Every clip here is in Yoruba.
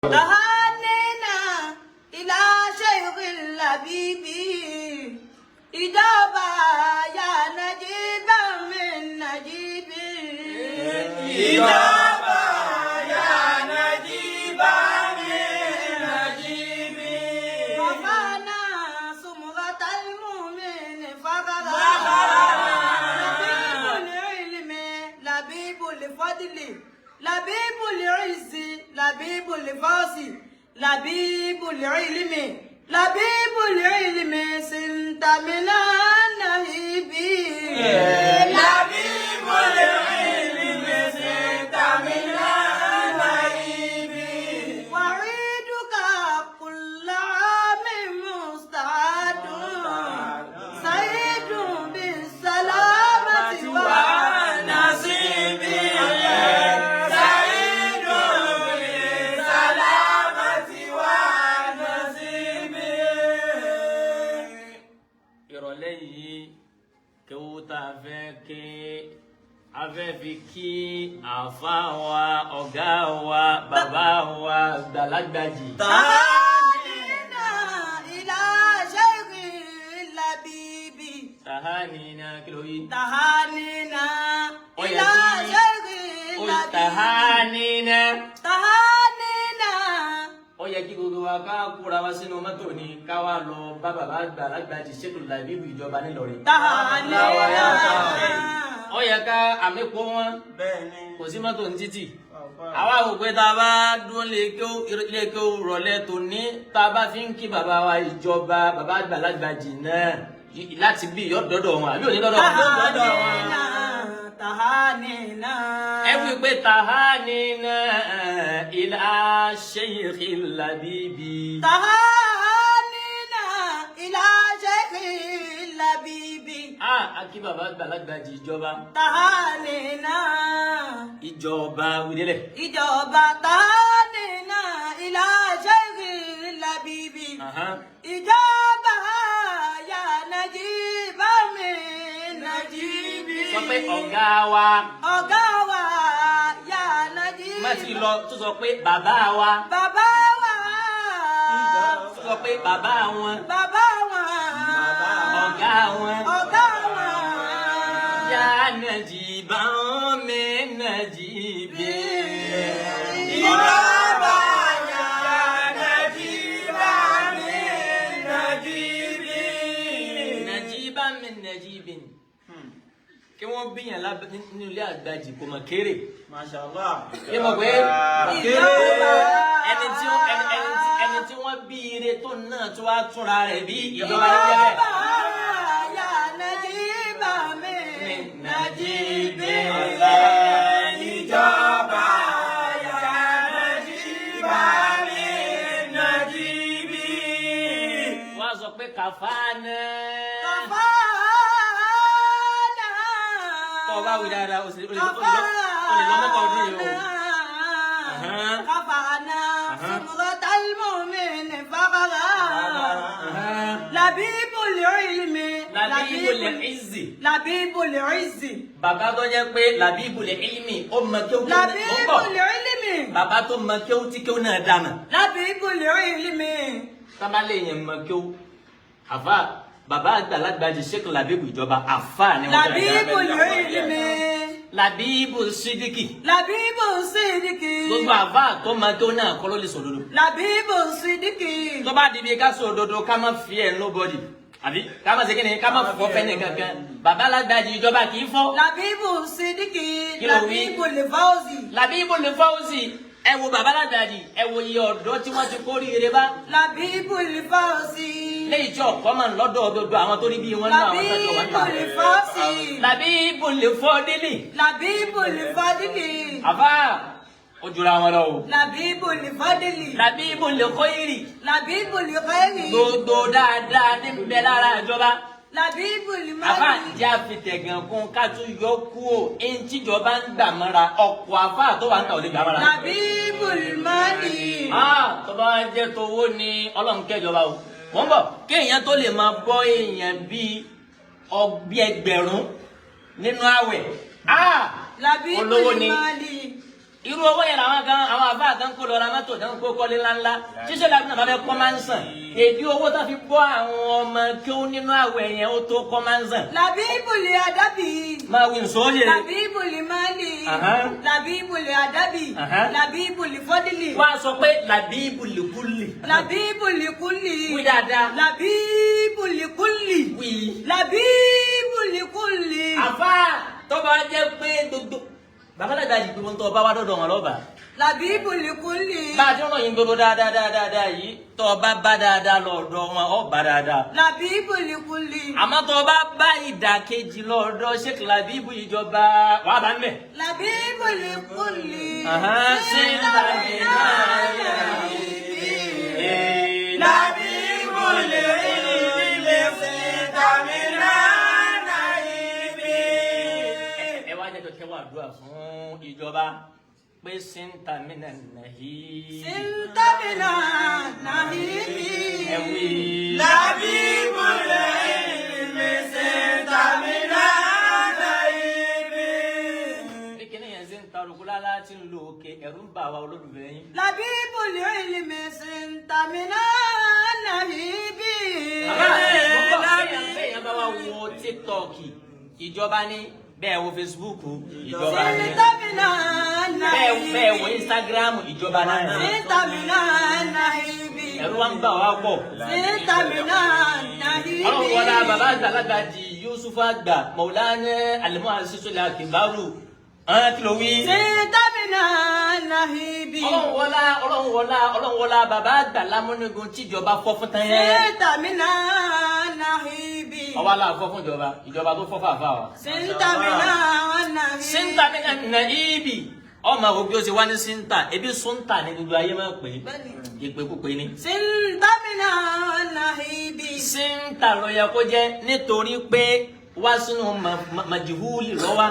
تهانينا إلى شيخ اللبيب إجابة يا نجيبا من نجيب إجابة يا نجيبا من نجيب وفانا سمرة المؤمن فغرا لبيب العلم لبيب الفضل لبيب العز لبيب الفاصل لبيب العلم لبيب العلم سنت من النهيب لبيب العلم سنت من النهيب وعيدك كل عام مستعد سعيد بالسلامة ونصيب سعيد بالسلامة ونصيب. ìrọ̀lẹ́ yìí kéwú tá a fẹ́ ké a fẹ́ fi kí àáfàá wa ọ̀gá wa bàbá wa Gbàlagbàjì. تهانينا إلى شيخ اللبيب Tahanina kí ló yí. تهانينا Ó yẹ إلى kí- شيخ Ó اللبيب tahanina. تهانينا Ó yẹ kí gbogbo wa ká kóra wa sínú mọ́tò ni ká wá lọ bá bàbá Gbàlagbàjì ṣètò làbíbù ìjọba nílọrin. تهانينا Ó yẹ ká àmì kó wọn Bẹ́ẹ̀ni. kò sí mọ́tò ní títì. Àwa ò pé tá a bá dúró ilé kí ó rọ̀lẹ́ tó ní tá a bá fi ń kí bàbá wa ìjọba bàbá Gbàlagbàjì náà láti bí yọ dọ́dọ̀ wọn àbí òní dọ́dọ̀ wọn. تهانينا تهانينا Ẹ wí pé tahanina ila Sheikh Labibi. تهانينا إلى شيخ اللبيب A kí bàbá Gbàlagbàjì ìjọba. تهانينا Ìjọba wílélẹ̀. ìjọba تهانينا إلى شيخ اللبيب ìjọba يا نجيب من نجيب Sọ pé ọ̀gá wa. ọ̀gá wa يا نجيب Má ti lọ tó sọ pé bàbá wa. bàbá wa Sọ pé bàbá wọn. bàbá wa Ọ̀gá wọn. ọ̀gá wa Ya Najiban min Najibi. Ìjọba ya Najiba min Najibi. Najiban min Najibin. Kí wọ́n bíyàn nínú ilé Àgbàjì kò mọ̀ kéré. Mashallah. Yé mọ̀ pé ìjọba ẹni tí wọ́n bí ire tó náà tó wá túnra rẹ̀ bí ìjọba ní jẹ́ bẹ́ẹ̀. يا نجيب من نجيب Ìjọba ya Najiba min Najibi. Wọ́n á sọ pé kàfáànà. Tọ́ ọ bá wí dáadáa, o lè lọ́mọ́kọ̀ ọdún yìí o. كفانا سمرة المؤمن فقرا لبيب العلم Labibul Izzi. لبيب العز Bàbá tó jẹ́ pé Labibul Ilmi ó mọ kí ó kí ó لبيب pọ̀. العلم Bàbá tó mọ kí ó tí kí ó náà dànù. لبيب العلم Tábà lè yẹn mọ kí ó. Àfà bàbá Gbàlagbàjì Sheikh Labibu ìjọba àfà ni wọ́n لبيب العلم Labibu Sidiki. لبيب الصدق Gbogbo àfà tó mọ kí ó náà kọ́ ló lè sọ òdodo. لبيب الصدق Tó bá di bí ká sọ òdodo ká má fi ẹ̀ nobody. Àbí ká má ṣe kí ni ká má fọ́ fẹ́ ní kankan. Bàbá Gbàlagbàjì ìjọba kì í fọ́. لبيب الصدق Kí ló wí? لبيب الفوز Labibul Fawzi. Ẹ wo bàbá Gbàlagbàjì ẹ wo iye ọ̀dọ́ tí wọ́n ti kórìíre bá. لبيب الفوز Léyìí tí ọ̀pọ̀ máa ń lọ́dọ̀ gbogbo àwọn tó rí bí wọ́n náà àwọn tọ́jú wọn لبيب náà. الفوز Labibul Fadili. لبيب الفضل Àfà ó jura wọn lọ o. لبيب الفضل Labibul Khairi. لبيب الخير Gbogbo dáadáa ní bẹ lára ìjọba. لبيب Àfà المال jẹ́ àfitẹ̀gàn kún ká tún yọ kú o. Ẹni tíjọba ń gbà mọ́ra ọ̀pọ̀ àfà tó wà ń tà ò lè gbà mọ́ra. لبيب المال Tó bá jẹ́ tówó ni Ọlọ́run kẹjọba o. Wọ́n bọ̀ kéèyàn tó lè máa bọ́ èèyàn bíi ẹgbẹ̀rún nínú àwẹ̀. لبيب Olówó ni. المال irú owó yẹn làwọn kan àwọn àfáà kan kó lọ ra mọ́tò náà kó kọ́lé ńláńlá ṣíṣe làbí náà bá fẹ́ kọ́ máa ń sàn èdè owó tó fi bọ́ àwọn ọmọ kí ó nínú àwẹ̀ yẹn ó tó kọ́ máa ń sàn. Labibul adabi. máa wí nsọ́ọ́lẹ̀. Labibul mali. Labibul adabi. Labibul fadli. wá sọ pé labibul kulli. Labibul kulli. wí dáadáa. Labibul kulli. wí. Labibul kulli. àfa tó bá jẹ́ pé gbogbo bàbá dàda yìí gbogbo tó bá wá dọ̀dọ̀ wọn lọ́ba. Labibul kulli. bá a ti rán yín gbogbo dáadáa yìí tó bá bá dáadáa lọ́dọ̀ wọn ó bá dáadáa. Labibul kulli. àmọ́ tó bá bá ìdàkejì lọ́dọ̀ Sheikh Labibu ìjọba wà bá mẹ́. Labibul kulli. ṣé ń bá mi náà yẹ Labibul ilmi sintamina naibi. ẹ wá jẹ́ kí wọ́n àdúrà fún ìjọba pé sintamina nàhí. Sintamina nahibi. ẹ wí. Labibul ilmi sintamina naibi. bí kíní yẹn ṣe ń ta olùkúlá láti ń lo òkè ẹ̀rù ń bà wá olólùfẹ́ yín. Labibul ilmi sintamina nahibi. bẹ́ẹ̀ bá wá wo TikTok ìjọba ní bẹ́ẹ̀ wo Facebook ìjọba ní Sintamina nahibi. bẹ́ẹ̀ wo Instagram ìjọba náà ní. Sintamina nahibi. ẹ̀rù wa ń bà wá pọ̀. Sintamina nahibi. ọlọ́run wọlá bàbá àgbàlagbà di Yusuf àgbà Maulana al-Mu'assisul Kibaru kí ló wí. Sintamina nahibi. ọlọ́run wọlá bàbá àgbà lámúnigun tíjọba fọ́ fún tán yẹn. Sintamina nahibi. ọwọ́ aláàfọ́ fún ìjọba tó fọ́ fàáfà wa. Sintamina nahibi. Sintamina nahibi ọmọ òbí ó ti wá ní Sinta ebi Sunta ní gbogbo ayé máa pè é ìpè púpè ní. Sintamina nahibi. Sinta ló yẹ kó jẹ́ nítorí pé wá sínú majihuli lọ́wọ́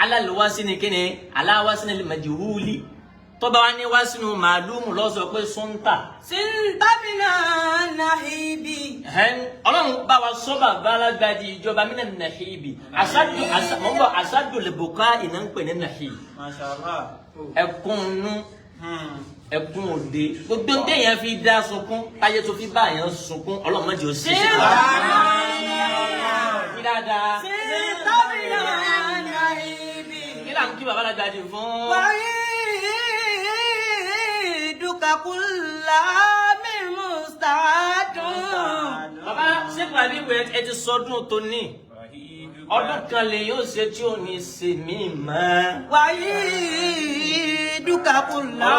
alálùwá sínú kíni aláwá sínú majihuli tọ́ba wa ní wá sínú màálùmù lọ́sọ̀ pé Sunta. Sintamina nahibi. ọlọ́run bá wa sọ bàbá alágbàdì ìjọba mina nahibi asadu lè bùká iná ń pè ní nahibi. Mashallah. ẹkún òde gbogbo ń tẹ̀yàn fi dá sunkún táyé tó fi bá yẹn sunkún ọlọ́run má jẹ́ ó ṣe é. Sintamina nahibi. kí là ń kí bàbá alágbàdì fún. Wa'iduka kulla min musta'adun. bàbá Sheikh Labibu ẹ ti sọdún tó ní ọdún kan lè yóò ṣe tí ò ní ṣe mí mọ́. Wa'iduka kulla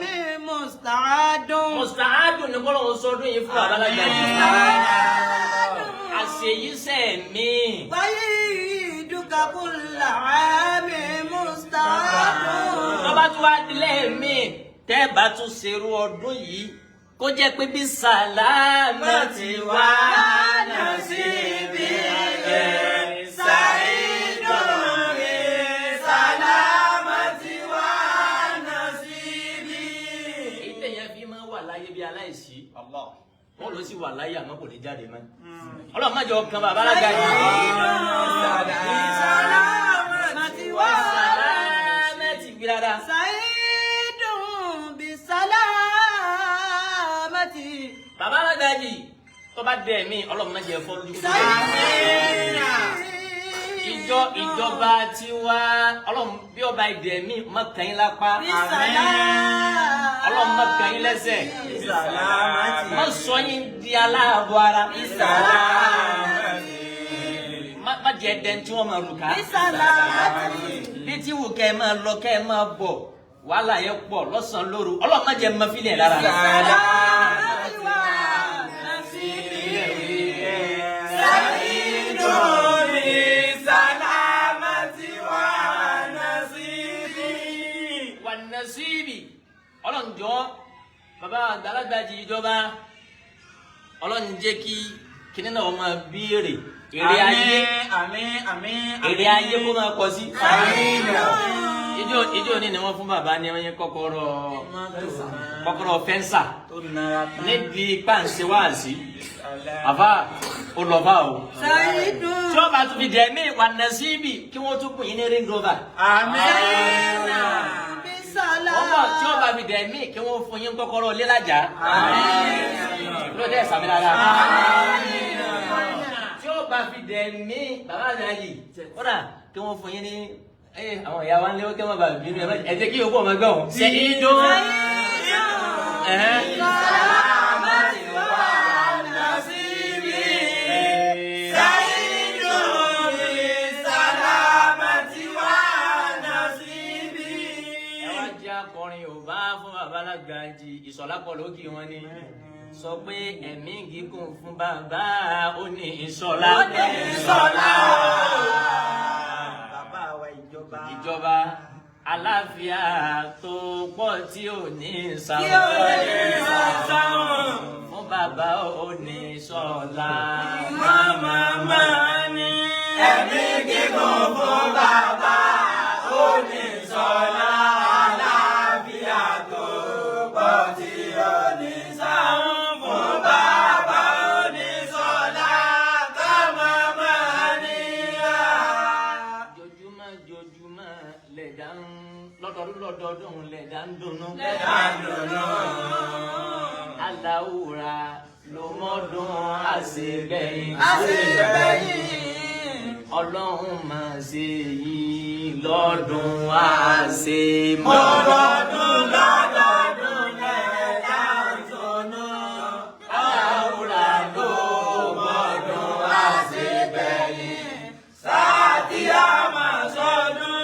min musta'adun. musta'adun ní kọ́lọ́ sọdún yìí fún bàbá alágbàdì. àṣeyí sẹ́ẹ̀mí. Wa'iduka kulla min musta'adun. tọ́ba tún wá dilé mi tẹ́ bá tún ṣerú ọdún yìí kó jẹ́ pé bí sàlámà ti wá nasibi Sa'idun bi salamati wa nasibi. èyí tẹ̀yẹ́ fi máa wà láyé bí aláìsí wọ́n ló sì wà láyé àmọ́ kò lè jáde mọ́. ọlọ́run má jẹ́ ọkàn bàbá alágbàdì. Salamati wa sàlámẹ́tì gbé dáadáa. Sa'idun bi salamati. bàbá alágbàdì tó bá dẹ̀ mí ọlọ́run má jẹ́ fọ́ lójú. ìjọba tiwa ọlọ́run bí ọba ìdẹ̀ mí má kàn yín lápá. ọlọ́run má kàn yín lẹ́sẹ̀. má sọ yín di aláàbọ̀ ara. má jẹ́ dẹ́n tí wọ́n máa rù ká. bí tí wù kẹ́ ẹ máa lọ kẹ́ ẹ máa bọ̀ wàhálà yẹn pọ̀ lọ́sàn-án lóru ọlọ́run má jẹ́ máa fi lẹ̀ lára. ọlọ́run jọ bàbá àgbàlagbàjì ìjọba ọlọ́run jẹ́ kí kíní náà máa béèrè èrè ayé èrè ayé kó máa pọ̀ sí. ìjọ ní ni wọ́n fún bàbá ní ẹ̀yẹ kọ́kọ́rọ́ fẹ́ǹsà níbi pàǹsẹ̀ wáàsí àfà ó lọ bá o. tí wọ́n bá tún fi dẹ̀ mí wà nà síbì kí wọ́n tún kún yín ní ring rover. bá fi dẹ̀ mí kí wọ́n fún yín kọ́kọ́rọ́ lé lájà. Ló dé sàmì dára. Tí ó bá fi dẹ̀ mí bàbá àti àyè kódà kí wọ́n fún yín ní àwọn ìyá wa ń léwó kí wọ́n bá bínú ẹ jẹ́ kí yòókù ọmọ ẹgbẹ́ wọn. Ṣé ìdún? Gaji ìsọ̀lápọ̀ lókì wọn ni sọ pé ẹ̀mí gígùn fún bàbá ó ní ìsọ̀lá. Bàbá wa ìjọba aláfíà tó pọ̀ tí ò ní sáwọn. Fún bàbá ó ní ìsọ̀lá. Màmá ni ẹ̀mí gígùn fún bàbá ó ní ìsọ̀lá. Lọ́dọọdún lẹ̀dá ń dunnú. Aláwùrà ló mọ́dún àṣegbẹ̀yìn. Ọlọ́run máa ṣe yìí lọ́dún àṣemọ́. Lọ́dọọdún lẹ̀dá ń dunnú. Aláwùrà ló mọ́dún àṣegbẹ̀yìn. Sátìyà máa sọdún.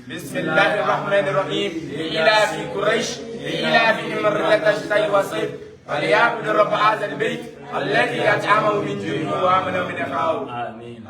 بسم الله الرحمن الرحيم لإلاف قريش لإلافهم رحلة الشتاء والصيف فليعبدوا رب هذا البيت الذي أطعمه من جوع وآمنه من خوف. آمين.